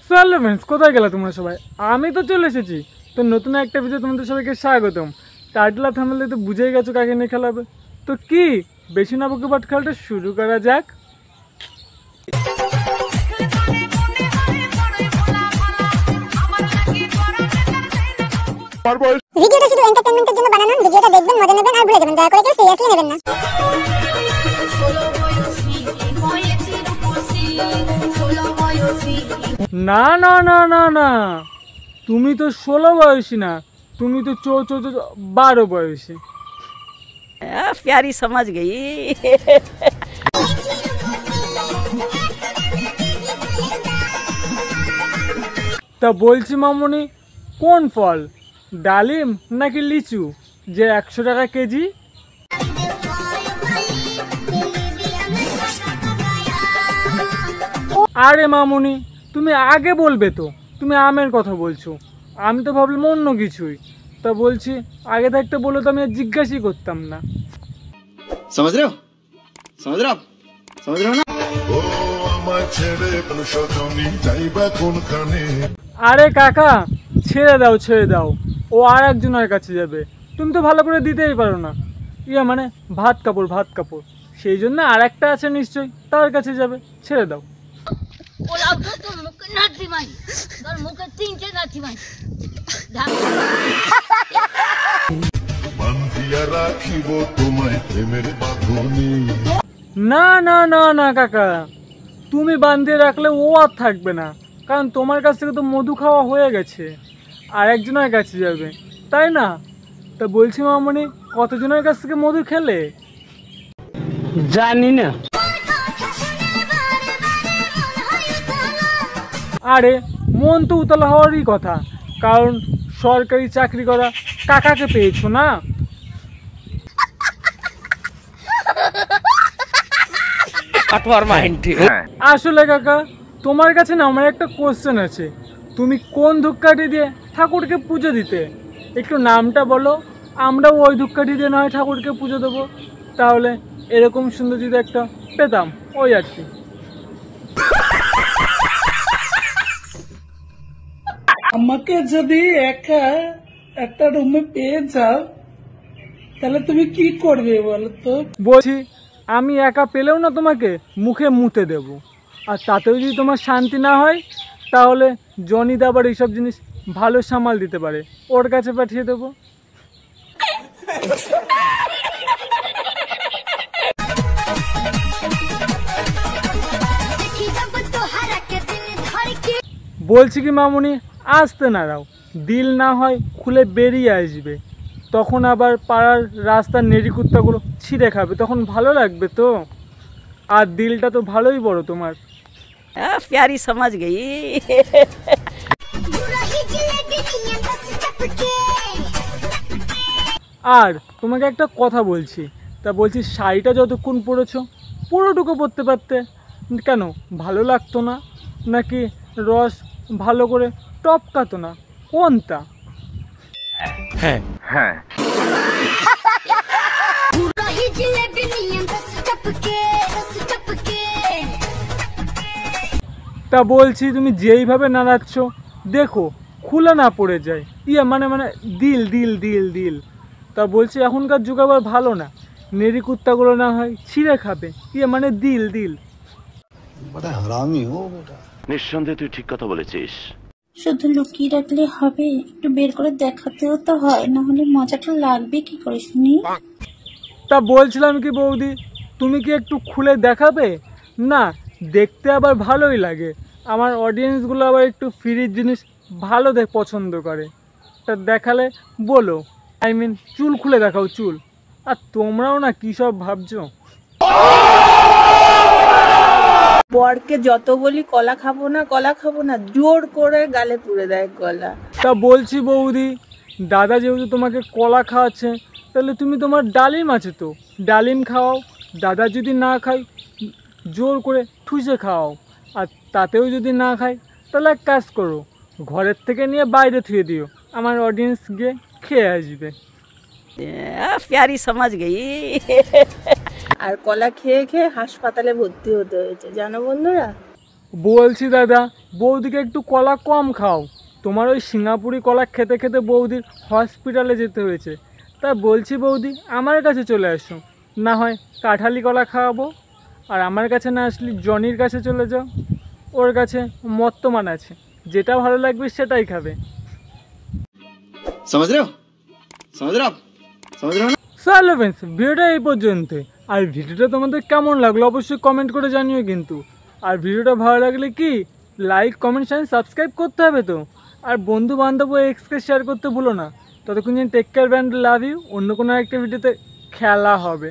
চলো ফ্রেন্ডস, কোথায় গেলা তোমরা সবাই? আমি তো চলে এসেছি। তো নতুন একটা ভিডিও তোমাদের সবাইকে স্বাগতম। টাইটেল আর থাম্বনেলে তো বুঝেই গেছো কাকে নিয়ে খেলা হবে। তো কি বেশি না বকে বাট খেলাটা শুরু করা যাক। ভিডিওটা শুধু এন্টারটেইনমেন্টের জন্য বানানো। ভিডিওটা দেখবেন, মজা নেবেন আর ভুলে যাবেন। দয়া করে কেউ সিরিয়াসলি নেবেন না। না না না না না, তুমি তো 16 বয়সী না, তুমি তো 12 বয়সী। प्यारी समझ गई। তা বলছি মামুনি, কোন ফল, ডালিম নাকি লিচু যে 100 টাকা কেজি? আরে মামুনি, তুমি আগে বলবে তো, তুমি আমের কথা বলছো, আমি তো ভাবলাম অন্য কিছুই। তা বলছি আগে থাকতে বলে তো আমি আর জিজ্ঞাসাই করতাম না। समझ रहे हो समझ रहे हो आप समझ रहे हो ना। আরে কাকা, ছেড়ে দাও ছেড়ে দাও, ও আর একজনের কাছে যাবে, তুমি তো ভালো করে দিতেই পারো না। মানে ভাত কাপড়, সেই জন্য আর একটা আছে নিশ্চয়ই, তার কাছে যাবে, ছেড়ে দাও। না না না না কাকা, তুমি বান্ধিয়ে রাখলে ও আর থাকবে না, কারণ তোমার কাছ থেকে তো মধু খাওয়া হয়ে গেছে, আর একজনের কাছে যাবে, তাই না? তা বলছি মামনি, কতজনের কাছ থেকে মধু খেলে? জানি না। আরে মন তো উতলা হওয়ারই কথা, কারণ সরকারি চাকরি করা কাকাকে পেয়েছো না। আসলে কাকা, তোমার কাছে না আমার একটা কোশ্চেন আছে, তুমি কোন ধূপকাঠি দিয়ে ঠাকুরকে পুজো দিতে? একটু নামটা বলো, আমরাও ওই ধূপকাঠি দিয়ে নয় ঠাকুরকে পুজো দেবো, তাহলে এরকম সুন্দর যদি একটা পেতাম, ওই আর কি। আমাকে যদি একা একটা রুমে পেয়ে যাও তাহলে তুমি কি করবে বলো তো? বলছি আমি একা পেলেও না তোমাকে মুখে মুতে দেব, আর তাতেও যদি তোমার শান্তি না হয় তাহলে জনি দা আবার এইসব জিনিস ভালো সামাল দিতে পারে, ওর কাছে পাঠিয়ে দেবো। বলছি কি মামুনি, আসতে না দাও, দিল না হয় খুলে বেরিয়ে আসবে, তখন আবার পাড়ার রাস্তার নেড়িকুত্তাগুলো ছিঁড়ে খাবে, তখন ভালো লাগবে তো। আর দিলটা তো ভালোই বড় তোমার। प्यारी समझ गई। আর তোমাকে একটা কথা বলছি, তা বলছি শাড়িটা যতক্ষণ পরেছো পুরোটুকু পরতে পারতে, কেন ভালো লাগতো না? নাকি রস ভালো করে টপকাতো না? কোনটা? হ্যাঁ হ্যাঁ। তা বলছি তুমি যেইভাবে নাড়াচ্ছ দেখো খুলে না পড়ে যায়, মানে মানে দিল দিল দিল দিল। তা বলছি এখনকার যুগ আবার ভালো না, নেড়ি কুত্তাগুলো না হয় ছিঁড়ে খাবে, মানে দিল দিল। নিঃসন্দেহে তুই ঠিক কথা বলেছিস। শুধু লুকিয়ে রাখলে হবে, একটু বের করে দেখাতেও তো হয়, না হলে মজাটা লাগবে কি করে শুনি? তা বলছিলাম কি বৌদি, তুমি কি একটু খুলে দেখাবে? না, দেখতে আবার ভালোই লাগে, আমার অডিয়েন্সগুলো আবার একটু ফ্রির জিনিস ভালো পছন্দ করে, তা দেখালে বলো, চুল খুলে দেখাও চুল। আর তোমরাও না কী সব ভাবছো। বরকে যত বলি কলা খাবো না জোর করে গালে পুড়ে দেয় কলা। তা বলছি বৌদি, দাদা যেহেতু তোমাকে কলা খাওয়াচ্ছে, তাহলে তুমি তোমার ডালিম আছে তো ডালিম খাওয়াও, দাদা যদি না খায় জোর করে ঠুসে খাওয়াও, আর তাতেও যদি না খায় তাহলে এক কাজ করো, ঘরের থেকে নিয়ে বাইরে থুয়ে দিও, আমার অডিয়েন্স গিয়ে খেয়ে আসবে। प्यारी समझ गई। আর কলা খেয়ে খেয়ে হাসপাতালে ভর্তি হতে হয়েছে, জানো বন্ধুরা। বলছি দাদা, বৌদিকে একটু কলা কম খাও। তোমার ওই সিঙ্গাপুরি কলা খেতে খেতে বৌদির হসপিটালে যেতে হয়েছে। তা বলছি বৌদি, আমার কাছে চলে আসো, না হয় কাঁঠালি কলা খাওয়াবো। আর আমার কাছে না আসলে জনির কাছে চলে যাও, ওর কাছে মত্তমান আছে, যেটা ভালো লাগবে সেটাই খাবে। समझ रहे हो समझ रहे हो आप समझ रहे हो ना। চলো ফ্রেন্ডস, ভিডিওটা এই পর্যন্ত। আর ভিডিওটা তোমাদের কেমন লাগলো অবশ্যই কমেন্ট করে জানিও কিন্তু। আর ভিডিওটা ভালো লাগলে কি লাইক কমেন্ট চ্যানেল সাবস্ক্রাইব করতে হবে তো। আর বন্ধু বান্ধব ও এক্সকে শেয়ার করতে ভুলো না। ততক্ষণ take care band, love you. অন্য কোনো একটা ভিডিওতে খেলা হবে।